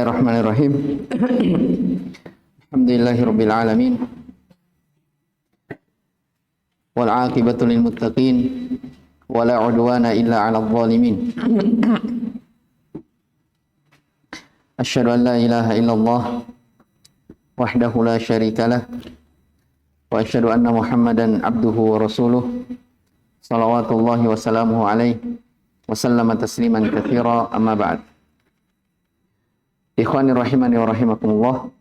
Bismillahirrahmanirrahim. Alhamdulillahirabbil alamin. Wal 'aqibatu lil muttaqin wa la 'udwana illa 'alal zalimin. Asyhadu an la ilaha illallah wahdahu la syarika lah wa asyhadu anna Muhammadan abduhu wa rasuluh salawatullahi wa salamuhu alaihi wa sallama tasliman katsira amma ba'd. Ikhwani rahimani wa rahimakumullah.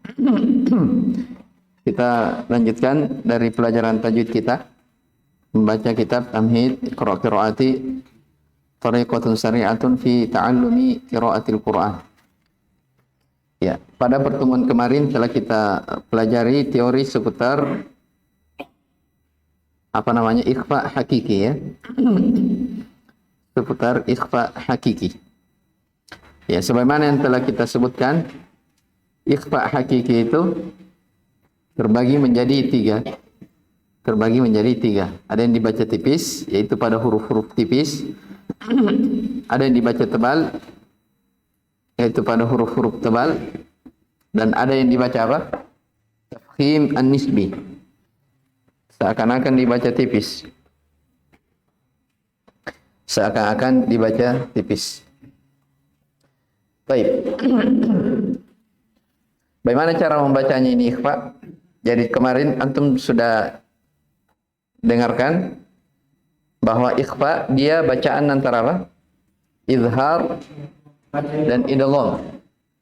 Kita lanjutkan dari pelajaran tajwid kita, membaca kitab Tamhid Iqra' Qiraati Tariqatun Sari'atun fi Ta'allumi Qiraatil Qur'an. Ya, pada pertemuan kemarin telah kita pelajari teori seputar ikhfa hakiki ya. Seputar ikhfa hakiki. Ya, sebagaimana yang telah kita sebutkan, ikhfa hakiki itu terbagi menjadi tiga. Ada yang dibaca tipis, yaitu pada huruf-huruf tipis. Ada yang dibaca tebal, yaitu pada huruf-huruf tebal. Dan ada yang dibaca apa? Tafkhim an-nisbi, seakan-akan dibaca tipis. Seakan-akan dibaca tipis. Baik. Bagaimana cara membacanya ini ikhfa? Jadi kemarin antum sudah dengarkan bahwa ikhfa dia bacaan antara apa? Izhar dan idgham.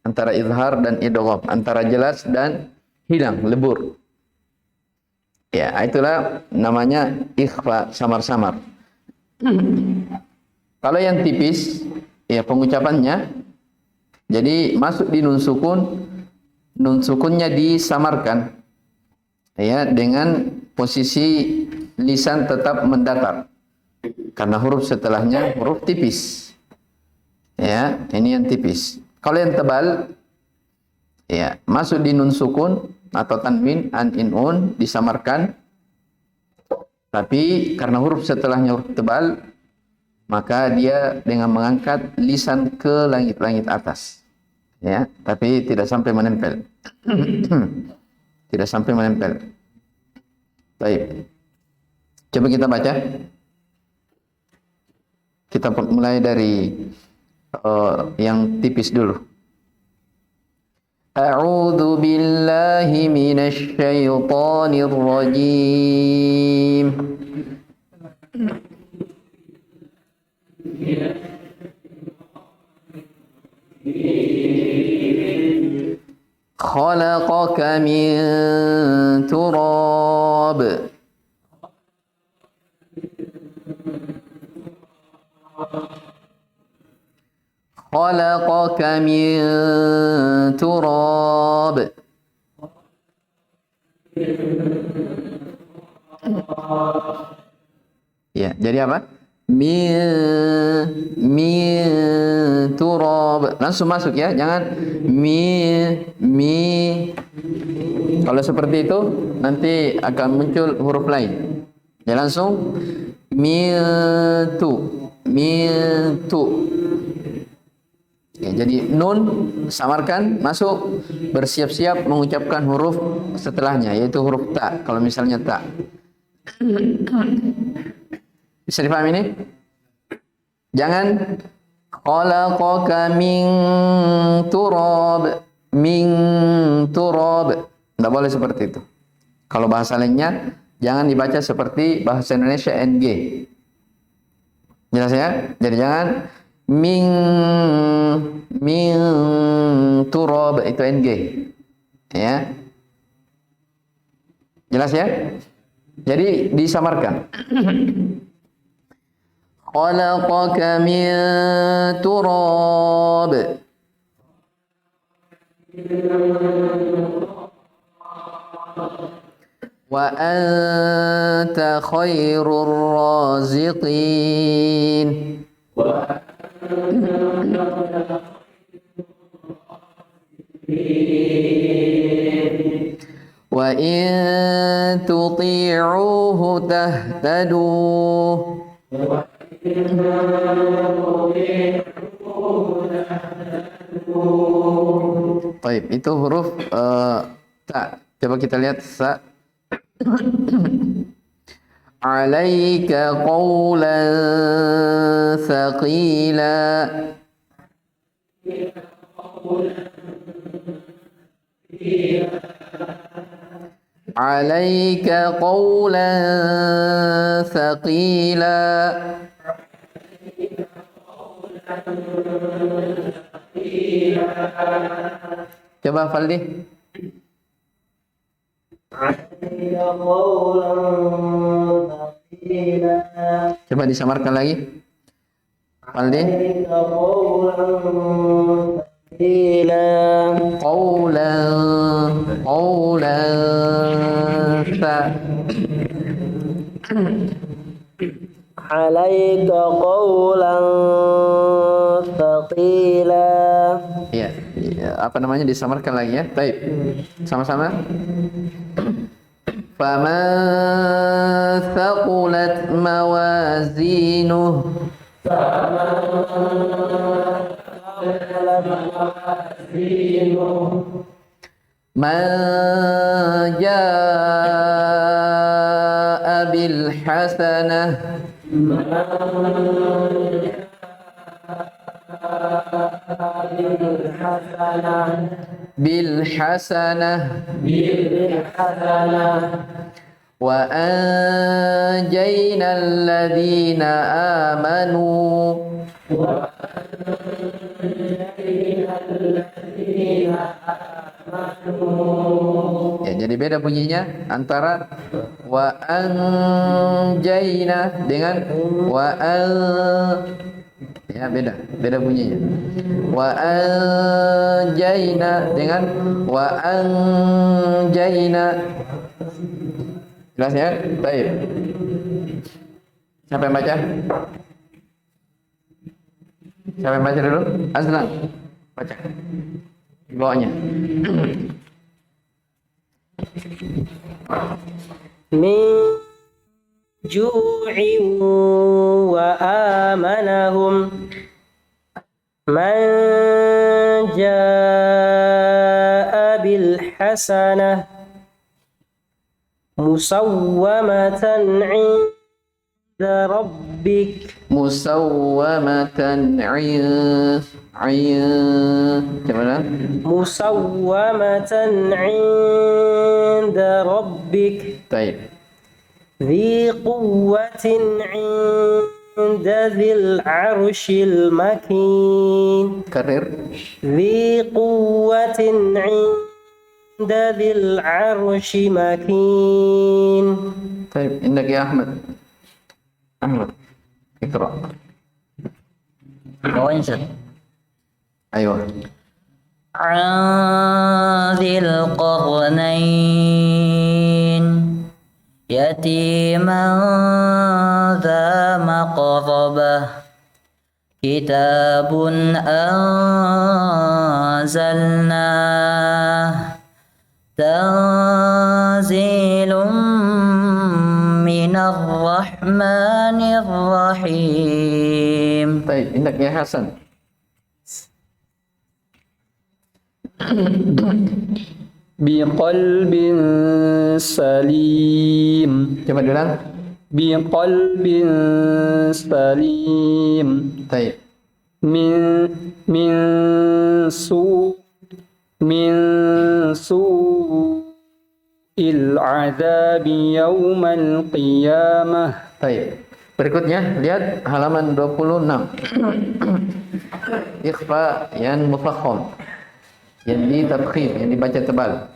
Antara izhar dan idgham, antara jelas dan hilang, lebur. Ya, itulah namanya ikhfa samar-samar. Kalau yang tipis, ya pengucapannya jadi masuk di nun sukun, nun sukunnya disamarkan ya dengan posisi lisan tetap mendatar karena huruf setelahnya huruf tipis. Ya, ini yang tipis. Kalau yang tebal ya masuk di nun sukun atau tanwin an in un disamarkan, tapi karena huruf setelahnya huruf tebal maka dia dengan mengangkat lisan ke langit-langit atas. Ya, tapi tidak sampai menempel. Tidak sampai menempel. Baik. Coba kita baca. Kita mulai dari yang tipis dulu. A'udzu billahi minasy syaithanir rajim. Khalaqaka min turab. Khalaqaka min turab. Ya, jadi apa? Min turab. Langsung masuk ya, jangan mi. Kalau seperti itu nanti akan muncul huruf lain. Ya langsung tu. Ya, jadi nun samarkan masuk, bersiap-siap mengucapkan huruf setelahnya yaitu huruf ta. Kalau misalnya ta. Bisa dipahami ini? Jangan khalaqaka min turab. Tidak boleh seperti itu. Kalau bahasa lainnya jangan dibaca seperti bahasa Indonesia NG. Jelas ya? Jadi jangan min turab itu NG. Ya. Jelas ya? Jadi disamarkan. Khalaqaka min turab. Wa anta khairur raziqin. Wa in tuti'uhu tahtadu. Baik, itu huruf ta. Coba kita lihat sa. Alaika qawlan thaqila. Alaika qawlan thaqila. Coba Faldi. Coba disamarkan lagi. Faldi. Qawlan Alaika qawlan thaqila. Ya, apa namanya disamarkan lagi ya. Baik. Sama-sama. Faman thaqulat mawazinuh. Man jaa'a bil hasanah. Bil hasanah wa anjayna alladhina amanu. Ya, jadi beda bunyinya antara wa anjayna dengan ya, beda bunyinya. Wa anjayna dengan wa anjayna. Jelas ya? Baik. Siapa yang baca? Siapa yang baca dulu? Azlan. Baca. Di bawahnya. Min ju'in wa amanahum man jaa'a bil hasanah musawwamatan 'inda rabbik. Musawwamatan 'inda rabbik. Baik. ذي قوة عند ذي العرش المكين. Karir. ذي قوة عند ذي العرش مكين. طيب عندك يا أحمد. اقرأ. أيوة. عن ذي القرنين يتيما ذا مقربة كتاب أنزلناه تنزيل من الرحمن الرحيم. طيب عندك يا حسن. biqalbin salim. Coba diulang. Biqalbin salim. Baik. Min su il azabi yaumal qiyamah. Baik. Berikutnya lihat halaman 26. Ikhfa yang mufakham. Yang ditadkhim, yang dibaca tebal.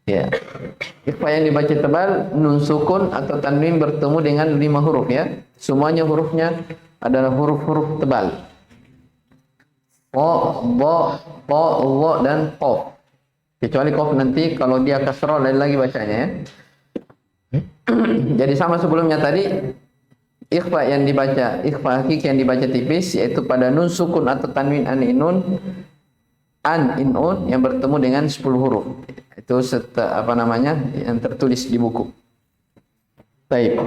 Ya. Ikhfa yang dibaca tebal, nun sukun atau tanwin bertemu dengan 5 huruf ya. Semuanya hurufnya adalah huruf-huruf tebal. Qa, ba, ta, wa dan qaf. Kecuali qaf nanti kalau dia kasrah lain lagi bacanya ya. Jadi sama sebelumnya tadi, ikhfa yang dibaca, ikhfa hakiki yang dibaca tipis yaitu pada nun sukun atau tanwin an inun yang bertemu dengan 10 huruf. Itu yang tertulis di buku. Baik.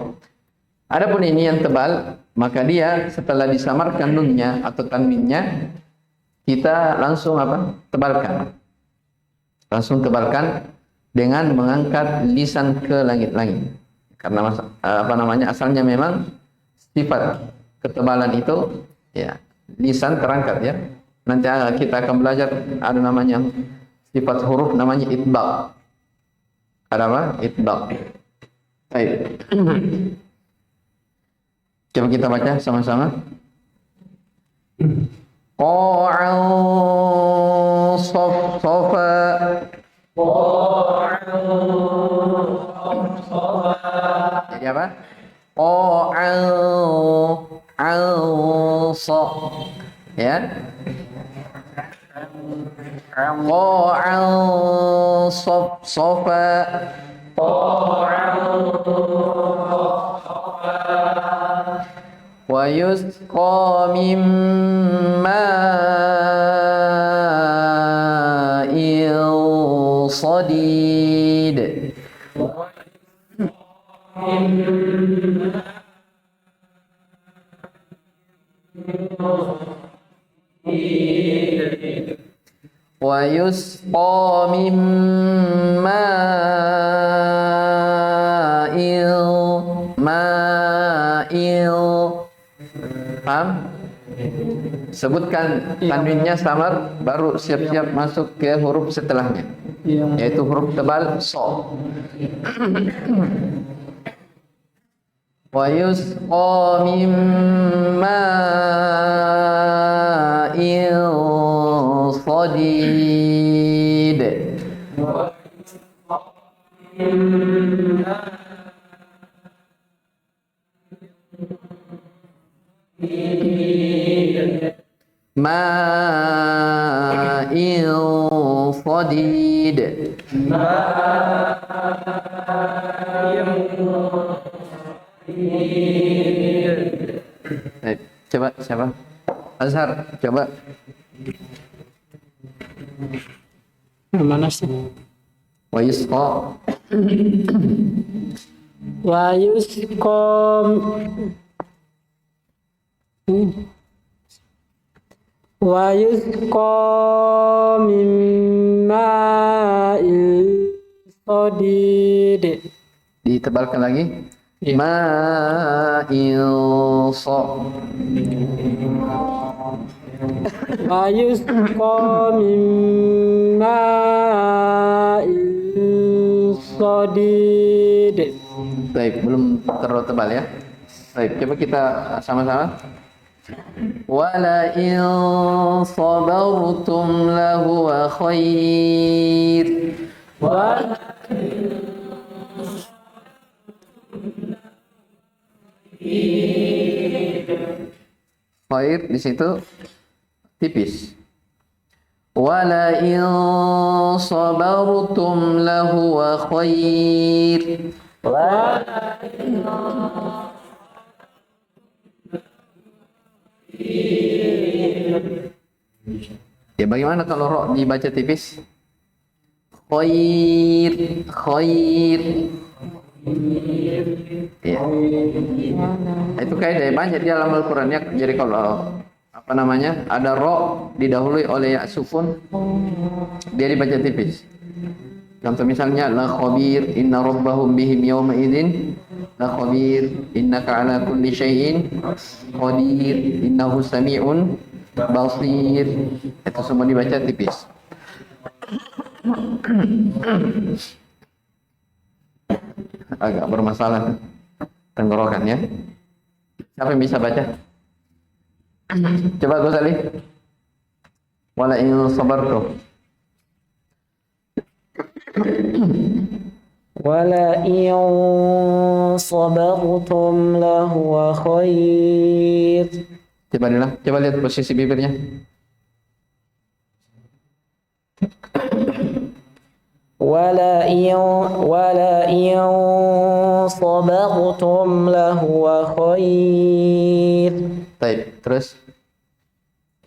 Adapun ini yang tebal maka dia setelah disamarkan nunnya atau tanwinnya, kita langsung apa? Tebalkan. Langsung tebalkan dengan mengangkat lisan ke langit-langit. Karena asalnya memang sifat ketebalan itu ya lisan terangkat ya. Nanti kita akan belajar ada namanya sifat huruf namanya itbaq. Ada apa? Itbaq. Baik. Coba kita baca sama-sama. Qa'an safa. Jadi apa? Qa'an sa. Ya. Qa'an safa. ويسقى من ماء صديد ويسقى من ماء paham? Sebutkan tanwinnya samar, baru siap-siap masuk ke huruf setelahnya, yaitu huruf tebal so. Wa yusqa min ma'in sadid. Ma'in sadid. Coba siapa? Azhar, coba. Mana sih? Wa yusqa. Wa yusqam wa yusqa min ma'in sadid. Ditebalkan lagi. Ma'in sa. Wa yusqa min ma'in sadid. Baik, belum terlalu tebal ya. Baik, coba kita sama-sama. Wala in sabartum lahuwa khair. Khair di situ tipis. Wala in sabartum lahuwa khair. Ya bagaimana kalau ro dibaca tipis? Khair, khair. Ya. Itu kaidah banyak di dalam Al-Qur'an ya. Jadi kalau ada ro didahului oleh ya sukun, dia dibaca tipis. Contoh misalnya la khabir inna rabbahum bihim yawma idzin la khabir innaka ala kulli syai'in qadir innahu sami'un basir. Itu semua dibaca tipis. Agak bermasalah tenggorokan ya. Siapa yang bisa baca? Coba Ghazali. Wala in sabartum. Wala in sabartum lahuwa khair. Coba lihat posisi bibirnya. Wala in sabartum lahuwa khair. Baik, terus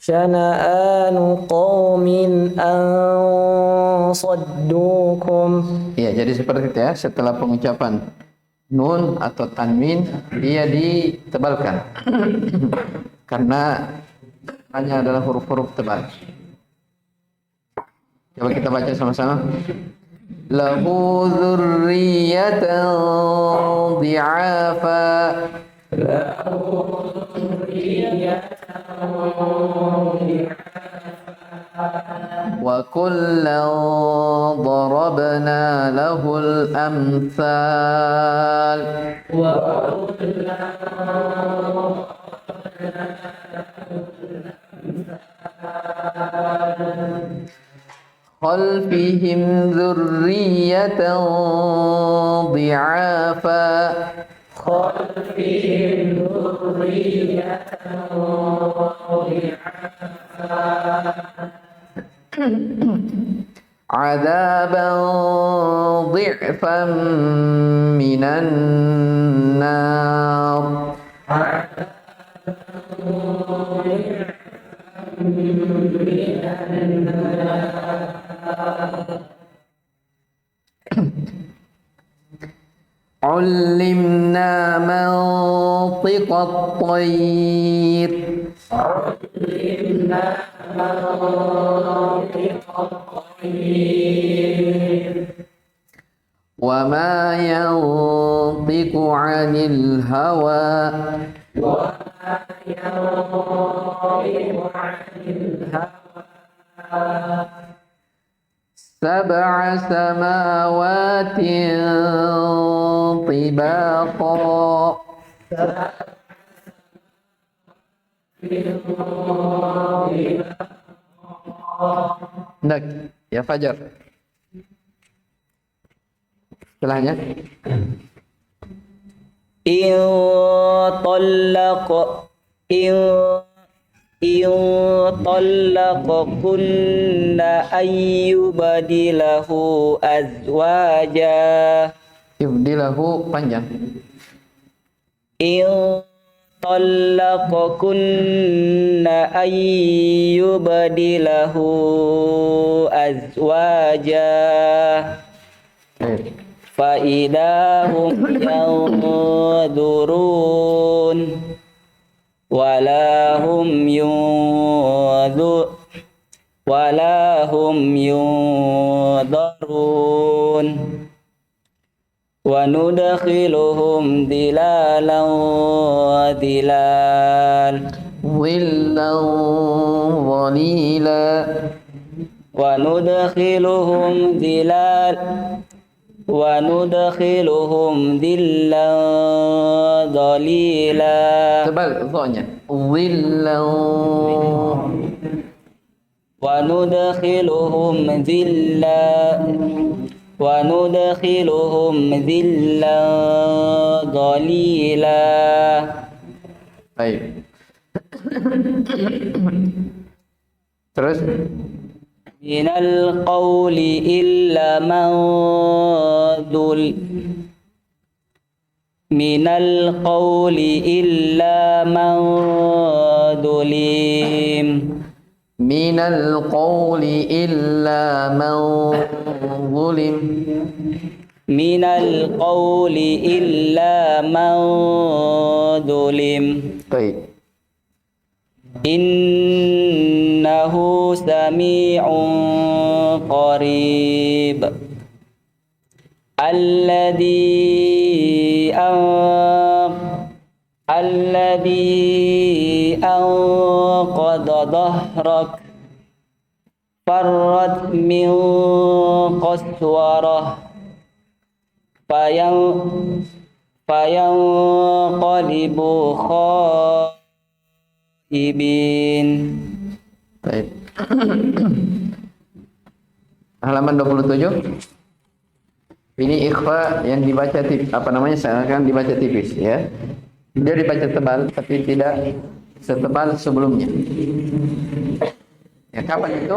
Syana'anu qawmin an saddukum. iya, jadi seperti itu ya. Setelah pengucapan nun atau tanwin dia ditebalkan karena hanya adalah huruf-huruf tebal. Coba kita baca sama-sama. Lahu dzurriyyatan dhi'afa wa kullan darabna lahul amsal khalfihim dzurriyyatan dhi'afa عذابا ضعفا من النار علمنا منطق الطير وما ينطق عن الهوى سبع سماوات طباقا Ndak, ya Fajar. Setelahnya إن طلق إن إن طلق كن أن يبدله أزواجا ibdilahu panjang. إن طلق كن أن يبدله أزواجا Baik. فإذا هم ينظرون ولا هم ينظرون وندخلهم ظلالا ظلال ظلا ظليلا وندخلهم ظلا ظليلا tebal dha-nya ظلا وندخلهم ظلا ظليلا. Baik. Terus من القول إلا من من القول إلا من ظلم minal qawli illa man zulim من القول إلا من ظلم baik إنه سميع قريب الذي أنقض ظهرك فرت من قسورة فينقلب خائبين. baik halaman 27 ini ikhfa yang dibaca seakan dibaca tipis ya. Dia dibaca tebal tapi tidak setebal sebelumnya. Ya, kapan itu?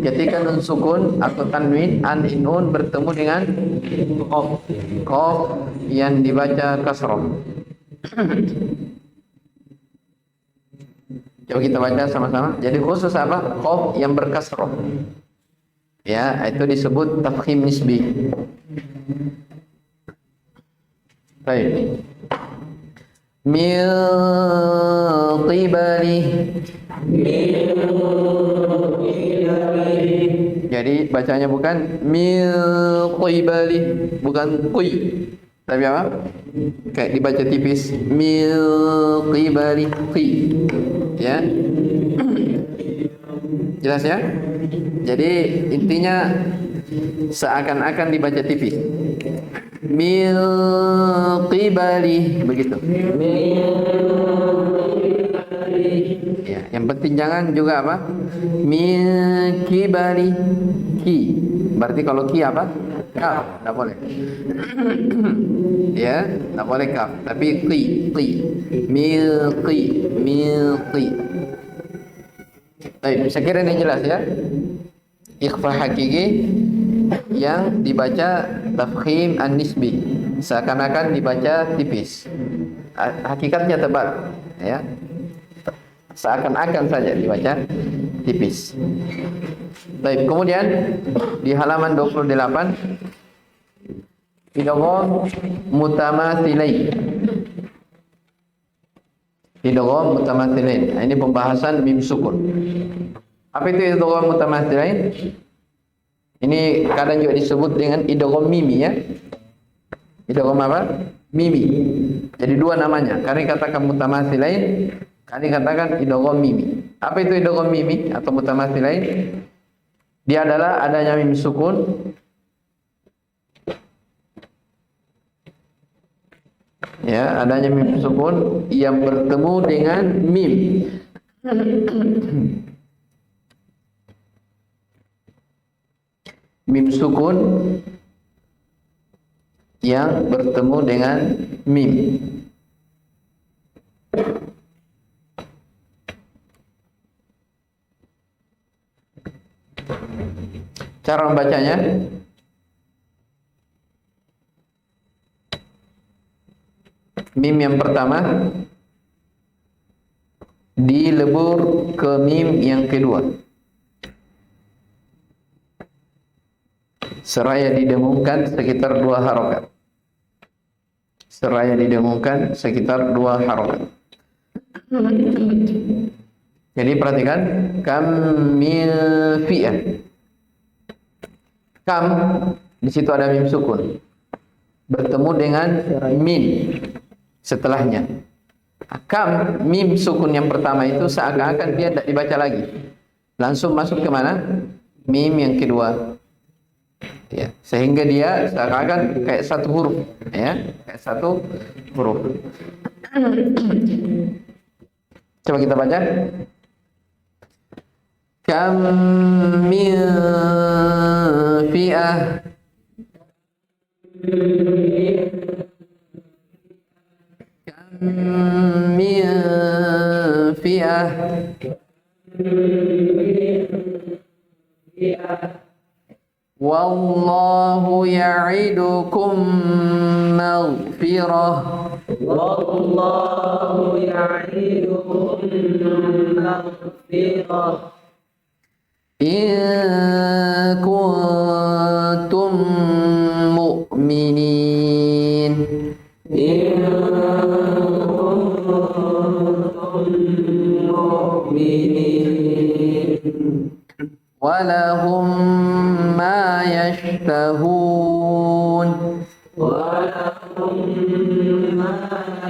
Ketika nun sukun atau tanwin an nun bertemu dengan qaf yang dibaca kasrah. Coba kita baca sama-sama. Jadi khusus apa? Qaf yang berkasrah. Ya, itu disebut tafkhim nisbi. Baik. Min qibali. Jadi bacanya bukan min qibali, bukan qi. Tapi apa? Kayak dibaca tipis. Min qibali qi. Ya. Jelas ya? Jadi intinya seakan-akan dibaca tipis. Min qibali, begitu. Ya, yang penting jangan juga apa? Min kibali ki. Berarti kalau ki apa? Kaf, enggak boleh. Ya, enggak boleh kaf, tapi qi. Min qi. Baik, saya kira ini jelas ya. Ikhfa hakiki yang dibaca tafkhim an-nisbi, seakan-akan dibaca tipis. Hakikatnya tebal, ya. Seakan-akan saja dibaca tipis. Baik, kemudian di halaman 28 idgham mutamathilain. Idgham mutamathilain. Ini pembahasan mim sukun. Apa itu idgham mutamathilain? Ini kadang juga disebut dengan idgham mimi ya. Idgham apa? Mimi. Jadi dua namanya. Kadang katakan mutamathilain, kadang katakan idgham mimi. Apa itu idgham mimi atau mutamathilain? Dia adalah adanya mim sukun ya, adanya mim sukun yang bertemu dengan mim. Mim sukun yang bertemu dengan mim. Cara membacanya, mim yang pertama dilebur ke mim yang kedua, seraya didengungkan sekitar 2 harokat. Seraya didengungkan sekitar 2 harokat. Jadi perhatikan, kam min fi'ah. Kam di situ ada mim sukun bertemu dengan min setelahnya. Kam mim sukun yang pertama itu seakan-akan dia tidak dibaca lagi, langsung masuk ke mana? Mim yang kedua. Ya, sehingga dia seakan-akan kayak satu huruf, ya, kayak satu huruf. Coba kita baca. Kam min fi'ah. Kam min fi'ah. Wallahu ya'idukum maghfirah. Wallahu ya'idukum maghfirah. In kuntum mu'minin. In kuntum mu'minin. Walahum ma yashtahun. Walahum ma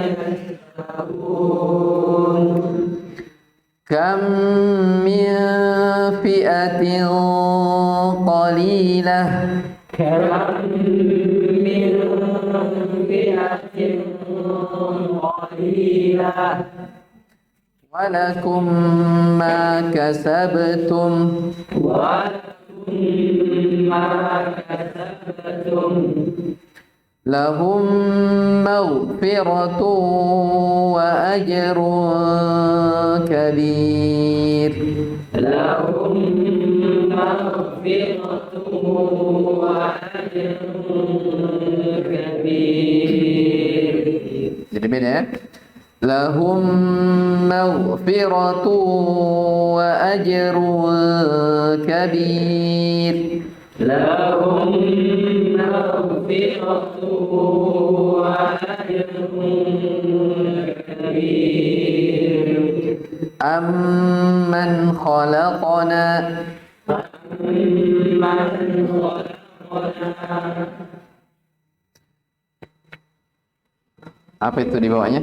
yashtahun. Kam min fi'atin qalilah. Kam min fi'atin qalilah. Walakum ma kasabtum. Walakum ma kasabtum. Lahum maghfiratun wa ajrun kabir. Lahum maghfiratun wa ajrun kabir. Jadi beda ya. Lahum maghfiratun wa ajrun kabir. Lahum maghfiratun wa Amman khalaqana. Apa itu di bawahnya?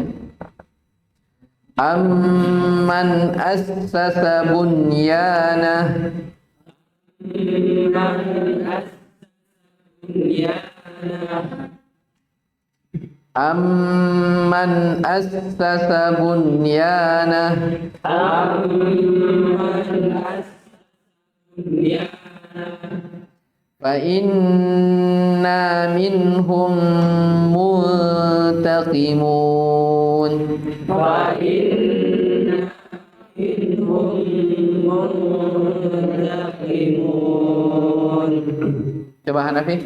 Amman assasa bunyana. Amman assasa bunyana. Fa inna minhum muntaqimun. Coba Hanafi.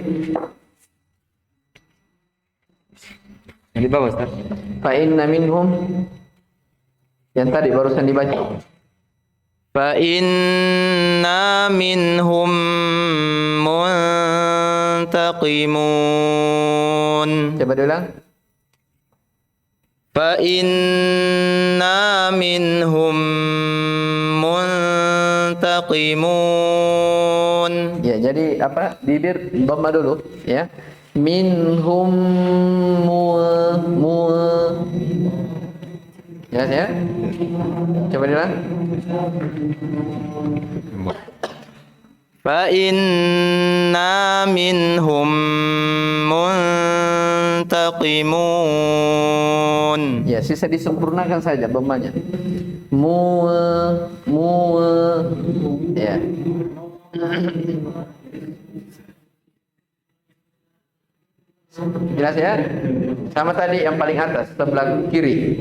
Yang di bawah, Ustaz. Fa inna minhum, yang tadi barusan dibaca. Fa inna minhum muntaqimun. Coba diulang. Fa inna minhum muntaqimun. Ya, jadi apa? Bibir dhamma dulu, ya. Minhum jelas ya? Coba diulang. Fa inna minhum muntaqimun. Ya, sisa disempurnakan saja dhammanya. Ya. Jelas ya? Sama tadi yang paling atas, sebelah kiri.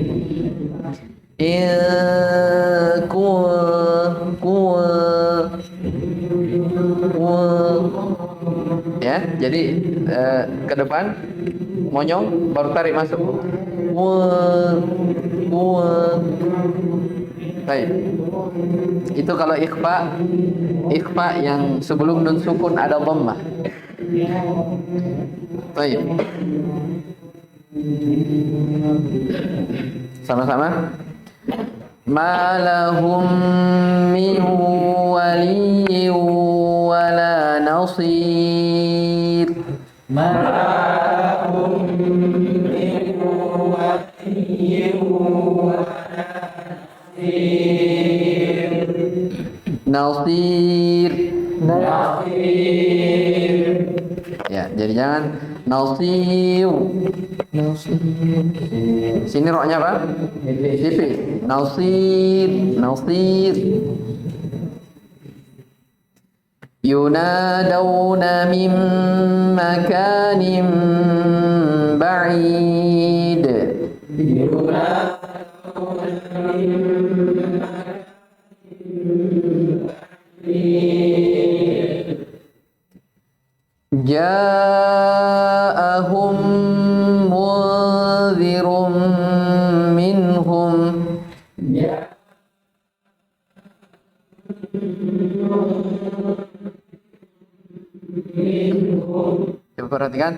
Ya, jadi ke depan monyong baru tarik masuk. Baik. Itu kalau ikhfa yang sebelum nun sukun ada dhammah. Baik. Sama-sama. Ma lahum min waliyyin wala nasir. Ma lahum min waliyyin wala nasir. Ya, jadi jangan nasir. Sini roknya apa? Tipis. Nasir. Yunadawna min makanin ba'id. Ja'ahum munzirum minhum. Coba perhatikan.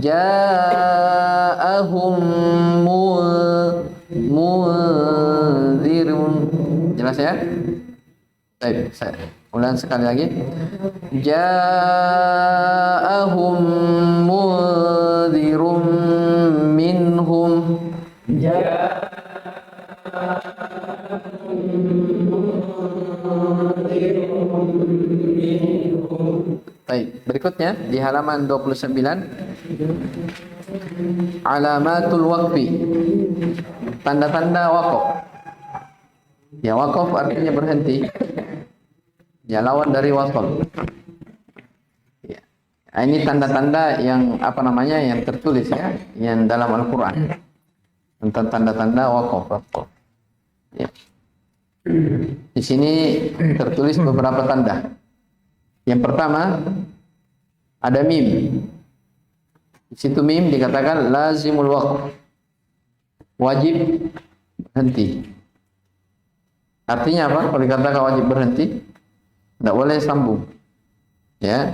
Ja'ahum munzirun. Jelas ya? Baik, saya ulang sekali lagi. Ja'ahum munzirum minhum. Baik, berikutnya di halaman 29 alamatul waqfi, tanda-tanda wakaf. Ya, wakaf artinya berhenti. Ya, lawan dari wasol. Ya. Ini tanda-tanda yang apa namanya, yang tertulis ya, yang dalam Al-Quran tentang tanda-tanda wakaf. Ya. Di sini tertulis beberapa tanda. Yang pertama ada mim. Di situ mim dikatakan lazimul waqf, wajib berhenti. Artinya apa? Kalau dikatakan wajib berhenti, tidak boleh sambung. Ya,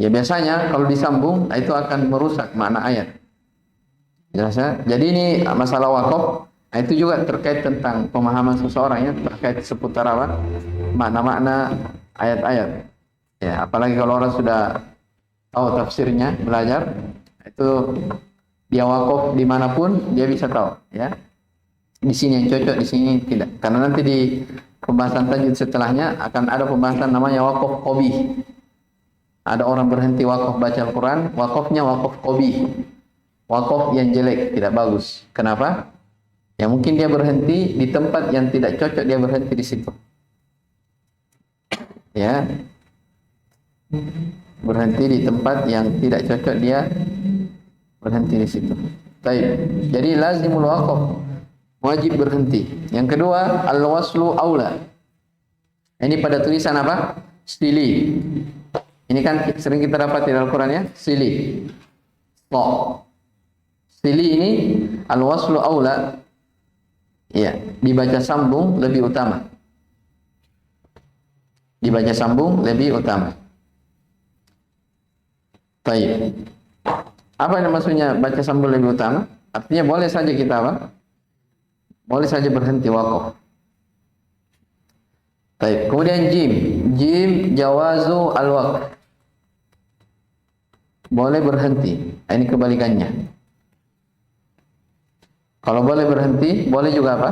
biasanya kalau disambung itu akan merusak makna ayat. Jelas ya? Jadi ini masalah wakaf, nah itu juga terkait tentang pemahaman seseorang ya, terkait seputar apa? Makna-makna ayat-ayat. Ya, apalagi kalau orang sudah tahu tafsirnya, belajar, itu dia wakaf dimanapun dia bisa tahu ya. Di sini yang cocok, di sini tidak. Karena nanti di pembahasan tajwid setelahnya akan ada pembahasan namanya wakaf qabih. Ada orang berhenti wakaf baca Al-Quran, wakafnya wakaf qabih. Wakaf yang jelek, tidak bagus. Kenapa? Ya mungkin dia berhenti di tempat yang tidak cocok, dia berhenti di situ. Ya. Berhenti di tempat yang tidak cocok, dia berhenti di situ. Baik. Jadi lazimul waqaf, wajib berhenti. Yang kedua, al-waslu aula. Ini pada tulisan apa? Stili. Ini kan sering kita dapat di Al-Quran ya, stili. Stili ini al-waslu aula. Ya, dibaca sambung lebih utama. Dibaca sambung lebih utama. Baik. Apa yang maksudnya baca sambung lebih utama? Artinya boleh saja kita apa? Boleh saja berhenti wakaf. Baik. Kemudian jim. Jim jawazu al-waqf. Boleh berhenti. Ini kebalikannya. Kalau boleh berhenti, boleh juga apa?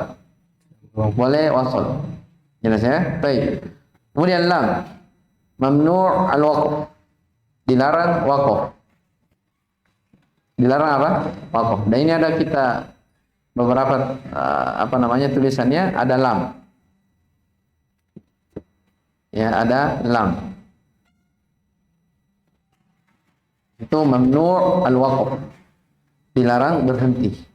Boleh wasol. Jelas ya? Baik. Kemudian lam. Mamnu' al-waqf. Dilarang wakaf. Dilarang apa? Wakaf. Dan ini ada kita beberapa tulisannya ada lam. Ya, ada lam. Itu mamnu' al-waqf. Dilarang berhenti.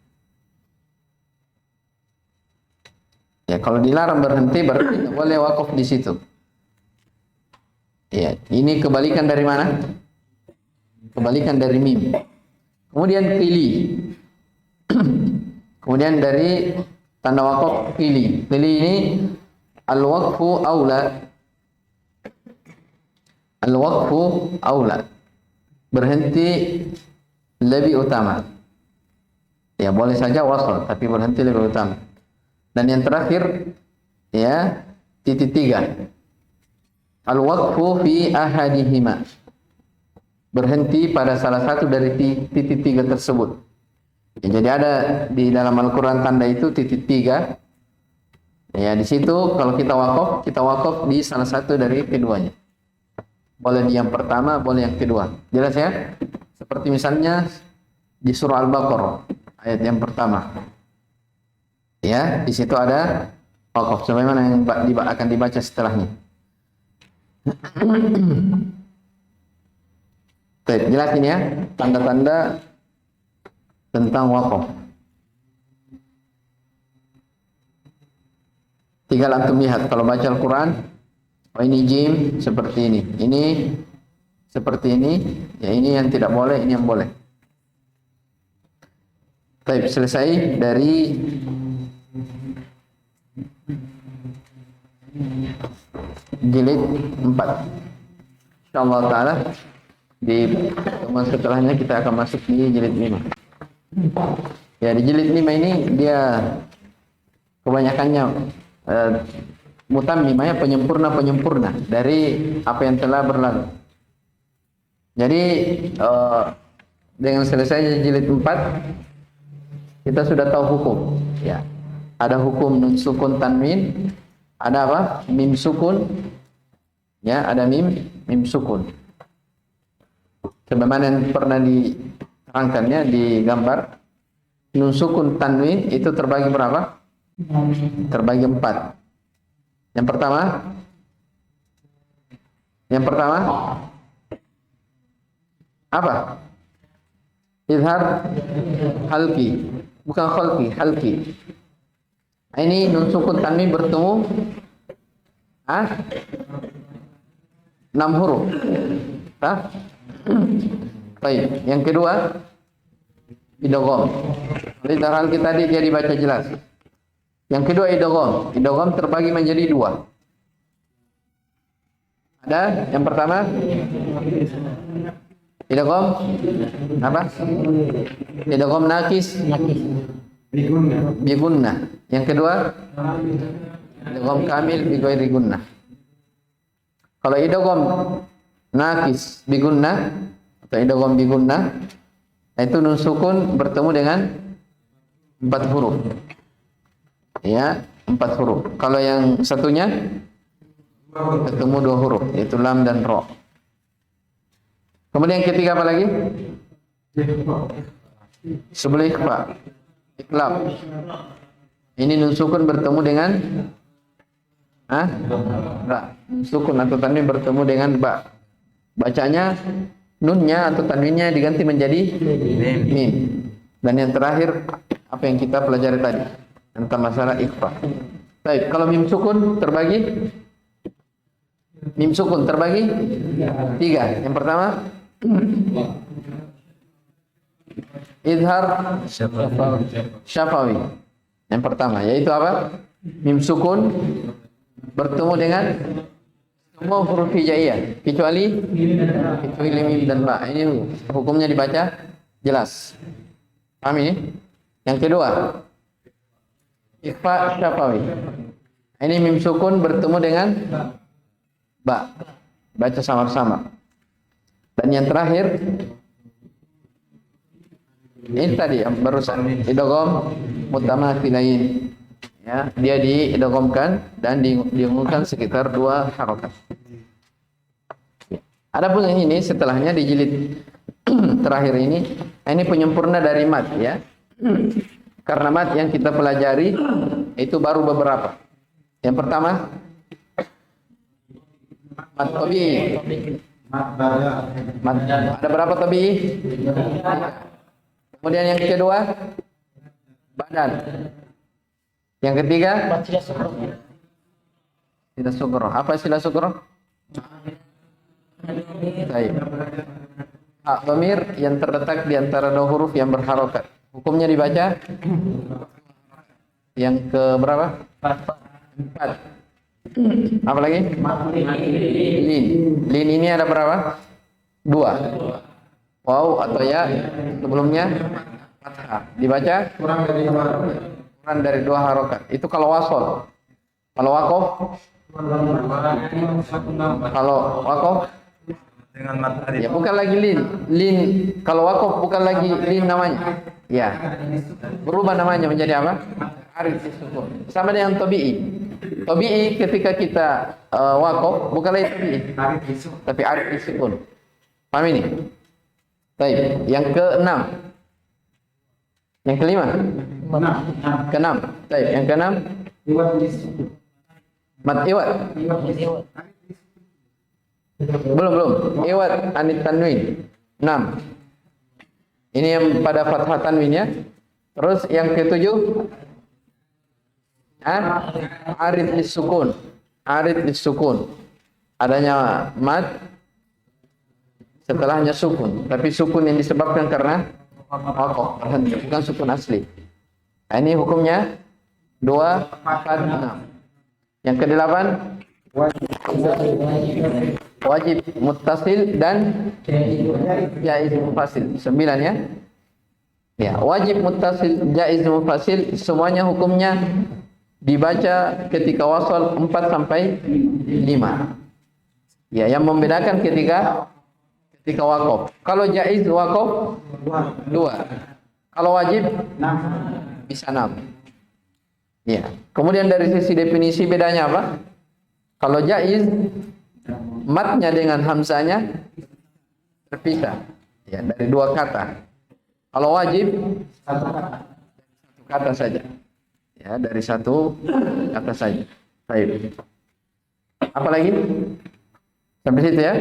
Ya, kalau dilarang berhenti berarti tidak boleh wakaf di situ. Ya, ini kebalikan dari mana? Kebalikan dari mim. Kemudian pilih. Kemudian dari tanda wakaf pilih. Pilih ini al-waqfu aula. Al-waqfu aula. Berhenti lebih utama. Ya, boleh saja wasal, tapi berhenti lebih utama. Dan yang terakhir ya, titik 3. Al-waqfu fi ahadihima. Berhenti pada salah satu dari titik 3 tersebut. Ya, jadi ada di dalam Al-Quran tanda itu titik 3. Ya, di situ kalau kita wakaf di salah satu dari keduanya. Boleh di yang pertama, boleh yang kedua. Jelas ya? Seperti misalnya di surah Al-Baqarah ayat yang pertama. Ya, di situ ada wakaf sebagaimana yang akan dibaca setelahnya. Baik, jelas ini ya tanda-tanda tentang wakaf. Tinggal antum lihat kalau baca Al-Quran, oh ini jim seperti ini seperti ini, ya ini yang tidak boleh, ini yang boleh. Baik, selesai dari jilid 4. Insyaallah taala di pertemuan setelahnya kita akan masuk di jilid 5. Ya, di jilid 5 ini dia kebanyakannya mutammimah, penyempurna dari apa yang telah berlalu. Jadi dengan selesainya jilid 4 kita sudah tahu hukum. Ya, ada hukum nun sukun tanwin, ada apa? Mim sukun. Ya, ada mim sukun. Sebagaimana yang pernah diterangkannya di gambar, nun sukun tanwin itu terbagi berapa? Terbagi 4. Yang pertama apa? Izhar halqi, bukan khalqi, halqi. Ini nun sukun tanwin bertemu 6 huruf. Baik, yang kedua idgham. Izhar halqi tadi dia dibaca jelas. Yang kedua idgham. Idgham terbagi menjadi 2. Ada yang pertama Idgham apa? Idgham nakis. Bigunnah. Yang kedua, idgham kamil bi ghairi gunnah. Kalau idgham nakis bigunnah atau idgham bigunnah, itu nun sukun bertemu dengan 4 huruf. Ya, 4 huruf. Kalau yang satunya ketemu 2 huruf, yaitu lam dan ro. Kemudian yang ketiga apa lagi? Sebelum ikhfa, iklab. Ini nun sukun bertemu dengan ba. Nun sukun atau tanwin bertemu dengan ba. Bacanya nunnya atau tanwinnya diganti menjadi mim. Dan yang terakhir apa yang kita pelajari tadi tentang masalah ikhfa. Baik, kalau mim sukun terbagi 3. Yang pertama izhar syafawi. Yang pertama yaitu apa? Mim sukun bertemu dengan semua huruf hijaiyah kecuali mim dan ba. Ini hukumnya dibaca jelas. Paham ini? Yang kedua, ikhfa syafawi. Ini mim sukun bertemu dengan ba. Baca samar-samar. Dan yang terakhir, ini tadi yang barusan idgham mutamathilain. Ya, dia diidghamkan dan diunggulkan sekitar 2 harokat. Adapun yang ini setelahnya di jilid terakhir ini penyempurna dari mat ya. Karena mat yang kita pelajari itu baru beberapa. Yang pertama mat tabi'i. Ada berapa tabi'i? Kemudian yang kedua badan. Yang ketiga sila sugro. Apa sila sugro? Baik. Dhamir yang terletak di antara 2 huruf yang berharokat. Hukumnya dibaca yang ke berapa? 4. Apa lagi? Lin. Lin ini ada berapa? 2. Waw atau ya sebelumnya fathah. Dibaca kurang dari 2 harokat. Itu kalau wasol. Kalau wakof? Kalau wakof? Dengan mat alif. Ya bukan lagi lin. Lin kalau wakof bukan lagi lin namanya. Ya. Berubah namanya menjadi apa? Arif disukun. Sama dengan tabi'i. Tabi'i ketika kita wakof bukan lagi tabi'i. Tapi arif disukun. Paham ini? Baik. Yang ke-6. Yang kelima? Ke-6. Baik. Yang ke-6? Mat iwat. Belum. Iwat anit tanwin. 6. Ini yang pada fathah tanwin ya. Terus yang ke-7 arid disukun. Arid disukun. Adanya mat setelahnya sukun. Tapi sukun yang disebabkan karena wakof, bukan sukun asli. Nah, ini hukumnya 2, 4, 6. Yang ke-8 wajib muttasil dan jaiz mufasil. 9 ya. Ya, wajib muttasil, jaiz mufasil semuanya hukumnya dibaca ketika wasal 4 sampai 5. Ya, yang membedakan ketika wakof. Kalau jaiz wakof 2. Kalau wajib bisa 6. Ya. Kemudian dari sisi definisi bedanya apa? Kalau jaiz matnya dengan hamzanya terpisah ya dari 2 kata. Kalau wajib satu kata saja. Ya, dari 1 kata saja. Baik. Apa lagi? Sampai situ ya?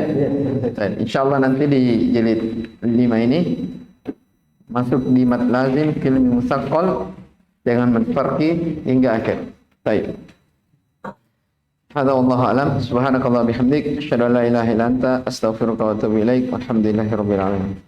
Baik. Insyaallah nanti di jilid 5 ini masuk di mat lazim fil musaqqal dengan mat farqi hingga akhir. Baik. Hadza wallahu a'lam. Subhanakallah bihamdik asyhadu an la ilaha illa anta astaghfiruka wa atubu ilaik. Walhamdulillahirabbil alamin.